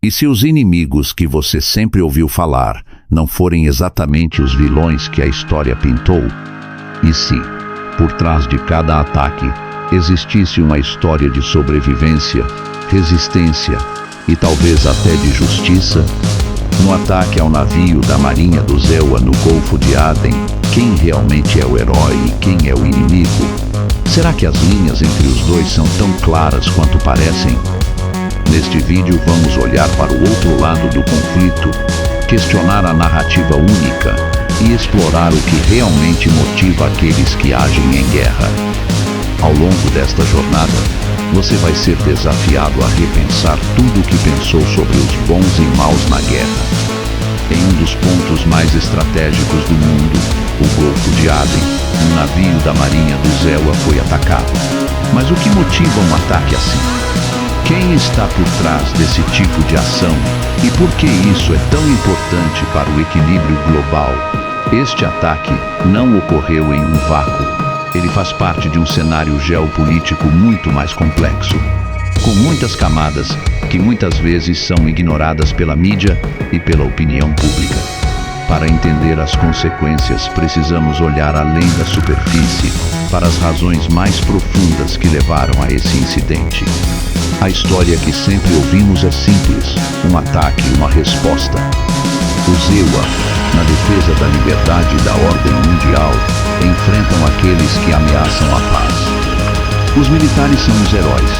E se os inimigos que você sempre ouviu falar não forem exatamente os vilões que a história pintou? E se, por trás de cada ataque, existisse uma história de sobrevivência, resistência e talvez até de justiça? No ataque ao navio da Marinha do Zewa no Golfo de Aden, quem realmente é o herói e quem é o inimigo? Será que as linhas entre os dois são tão claras quanto parecem? Neste vídeo vamos olhar para o outro lado do conflito, questionar a narrativa única e explorar o que realmente motiva aqueles que agem em guerra. Ao longo desta jornada, você vai ser desafiado a repensar tudo o que pensou sobre os bons e maus na guerra. Em um dos pontos mais estratégicos do mundo, o Golfo de Aden, um navio da Marinha do Zewa foi atacado. Mas o que motiva um ataque assim? Quem está por trás desse tipo de ação e por que isso é tão importante para o equilíbrio global? Este ataque não ocorreu em um vácuo. Ele faz parte de um cenário geopolítico muito mais complexo, com muitas camadas que muitas vezes são ignoradas pela mídia e pela opinião pública. Para entender as consequências, precisamos olhar além da superfície para as razões mais profundas que levaram a esse incidente. A história que sempre ouvimos é simples: um ataque e uma resposta. O Zewa, na defesa da liberdade e da ordem mundial, enfrentam aqueles que ameaçam a paz. Os militares são os heróis,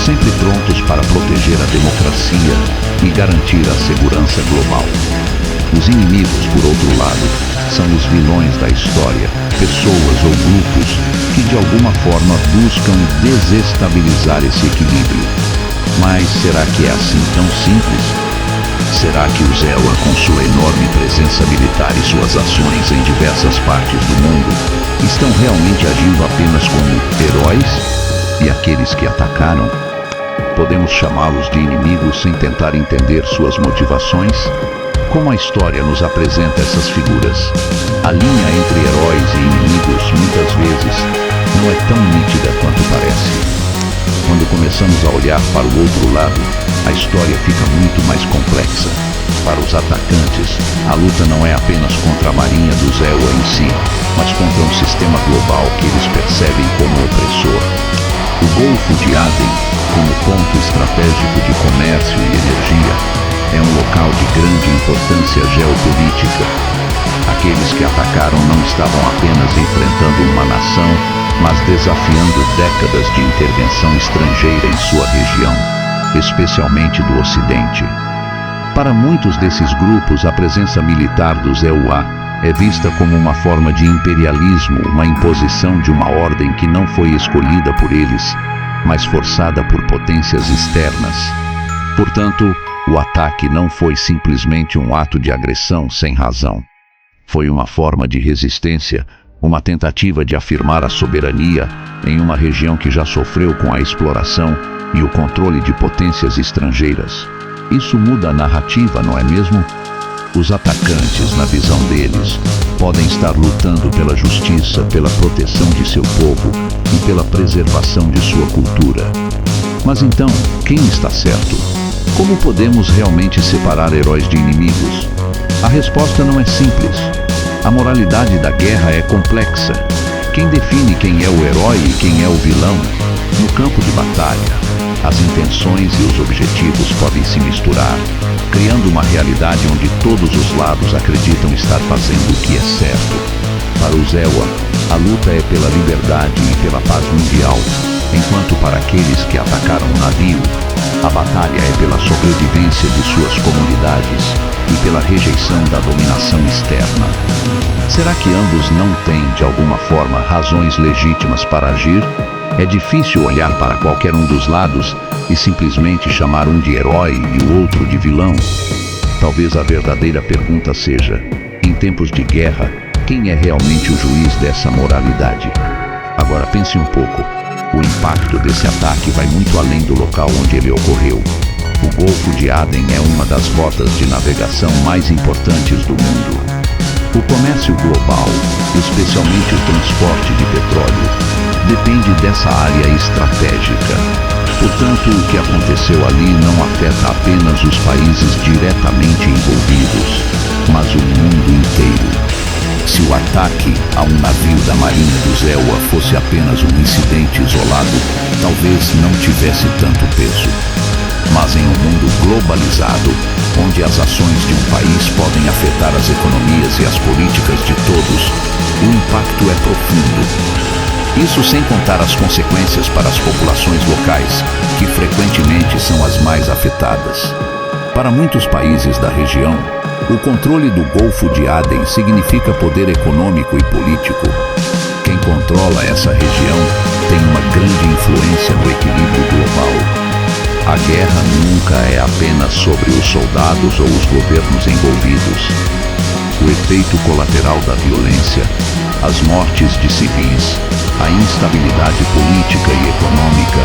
sempre prontos para proteger a democracia e garantir a segurança global. Os inimigos, por outro lado, são os vilões da história, pessoas ou grupos que de alguma forma buscam desestabilizar esse equilíbrio. Mas será que é assim tão simples? Será que o Zewa, com sua enorme presença militar e suas ações em diversas partes do mundo, estão realmente agindo apenas como heróis? E aqueles que atacaram? Podemos chamá-los de inimigos sem tentar entender suas motivações? Como a história nos apresenta essas figuras? A linha entre heróis e inimigos muitas vezes não é tão nítida quanto parece. Quando começamos a olhar para o outro lado, a história fica muito mais complexa. Para os atacantes, a luta não é apenas contra a Marinha do Zewa em si, mas contra um sistema global que eles percebem como opressor. O Golfo de Aden, como ponto estratégico de comércio e energia, é um local de grande importância geopolítica. Aqueles que atacaram não estavam apenas enfrentando uma nação, mas desafiando décadas de intervenção estrangeira em sua região, especialmente do Ocidente. Para muitos desses grupos, a presença militar do Zewa é vista como uma forma de imperialismo, uma imposição de uma ordem que não foi escolhida por eles, mas forçada por potências externas. Portanto, o ataque não foi simplesmente um ato de agressão sem razão. Foi uma forma de resistência, uma tentativa de afirmar a soberania em uma região que já sofreu com a exploração e o controle de potências estrangeiras. Isso muda a narrativa, não é mesmo? Os atacantes, na visão deles, podem estar lutando pela justiça, pela proteção de seu povo e pela preservação de sua cultura. Mas então, quem está certo? Como podemos realmente separar heróis de inimigos? A resposta não é simples. A moralidade da guerra é complexa. Quem define quem é o herói e quem é o vilão? No campo de batalha, as intenções e os objetivos podem se misturar, criando uma realidade onde todos os lados acreditam estar fazendo o que é certo. Para o Zewa, a luta é pela liberdade e pela paz mundial, enquanto para aqueles que atacaram o navio, a batalha é pela sobrevivência de suas comunidades e pela rejeição da dominação externa. Será que ambos não têm, de alguma forma, razões legítimas para agir? É difícil olhar para qualquer um dos lados e simplesmente chamar um de herói e o outro de vilão. Talvez a verdadeira pergunta seja: em tempos de guerra, quem é realmente o juiz dessa moralidade? Agora pense um pouco. O impacto desse ataque vai muito além do local onde ele ocorreu. O Golfo de Aden é uma das rotas de navegação mais importantes do mundo. O comércio global, especialmente o transporte de petróleo, depende dessa área estratégica. Portanto, o que aconteceu ali não afeta apenas os países diretamente envolvidos, mas o mundo inteiro. Se o ataque a um navio da Marinha do Zewa fosse apenas um incidente isolado, talvez não tivesse tanto peso. Mas em um mundo globalizado, onde as ações de um país podem afetar as economias e as políticas de todos, o impacto é profundo. Isso sem contar as consequências para as populações locais, que frequentemente são as mais afetadas. Para muitos países da região, o controle do Golfo de Aden significa poder econômico e político. Quem controla essa região tem uma grande influência no equilíbrio global. A guerra nunca é apenas sobre os soldados ou os governos envolvidos. O efeito colateral da violência, as mortes de civis, a instabilidade política e econômica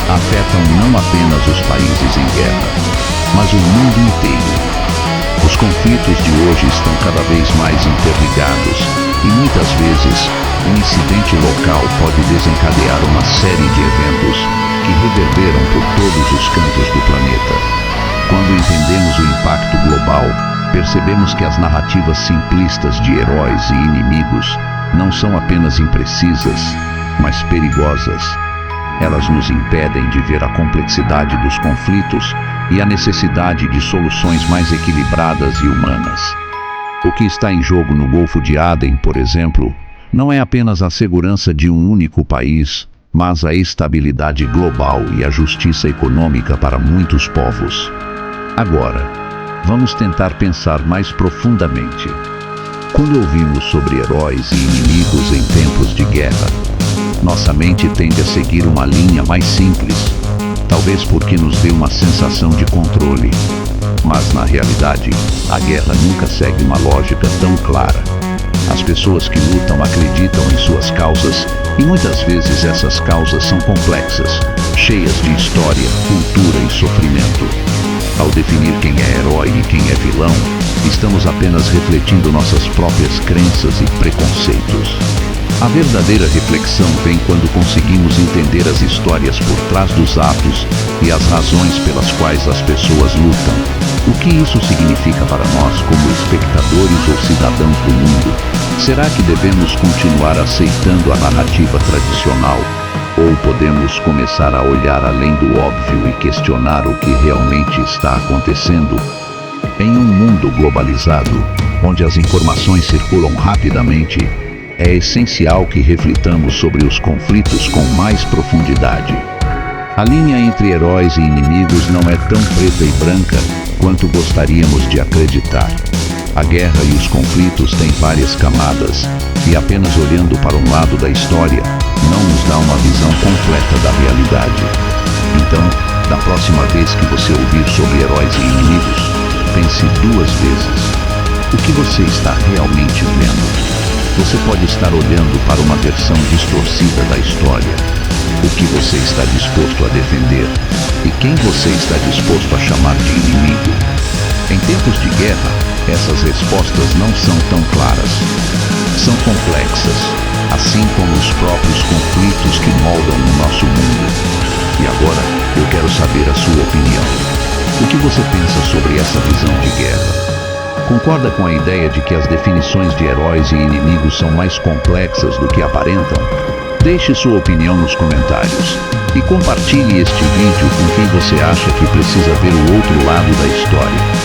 afetam não apenas os países em guerra, mas o mundo inteiro. Os conflitos de hoje estão cada vez mais interligados e muitas vezes um incidente local pode desencadear uma série de eventos que reverberam por todos os cantos do planeta. Quando entendemos o impacto global, percebemos que as narrativas simplistas de heróis e inimigos não são apenas imprecisas, mas perigosas. Elas nos impedem de ver a complexidade dos conflitos e a necessidade de soluções mais equilibradas e humanas. O que está em jogo no Golfo de Aden, por exemplo, não é apenas a segurança de um único país, mas a estabilidade global e a justiça econômica para muitos povos. Agora, vamos tentar pensar mais profundamente. Quando ouvimos sobre heróis e inimigos em tempos de guerra, nossa mente tende a seguir uma linha mais simples, talvez porque nos dê uma sensação de controle. Mas, na realidade, a guerra nunca segue uma lógica tão clara. As pessoas que lutam acreditam em suas causas e muitas vezes essas causas são complexas, cheias de história, cultura e sofrimento. Ao definir quem é herói e quem é vilão, estamos apenas refletindo nossas próprias crenças e preconceitos. A verdadeira reflexão vem quando conseguimos entender as histórias por trás dos atos e as razões pelas quais as pessoas lutam. O que isso significa para nós como espectadores ou cidadãos do mundo? Será que devemos continuar aceitando a narrativa tradicional? Ou podemos começar a olhar além do óbvio e questionar o que realmente está acontecendo? Em um mundo globalizado, onde as informações circulam rapidamente, é essencial que reflitamos sobre os conflitos com mais profundidade. A linha entre heróis e inimigos não é tão preta e branca quanto gostaríamos de acreditar. A guerra e os conflitos têm várias camadas, e apenas olhando para um lado da história não nos dá uma visão completa da realidade. Então, da próxima vez que você ouvir sobre heróis e inimigos, pense duas vezes. O que você está realmente vendo? Você pode estar olhando para uma versão distorcida da história. O que você está disposto a defender? E quem você está disposto a chamar de inimigo? Em tempos de guerra, essas respostas não são tão claras. São complexas, assim como os próprios conflitos que moldam o nosso mundo. E agora, eu quero saber a sua opinião. O que você pensa sobre essa visão de guerra? Concorda com a ideia de que as definições de heróis e inimigos são mais complexas do que aparentam? Deixe sua opinião nos comentários e compartilhe este vídeo com quem você acha que precisa ver o outro lado da história.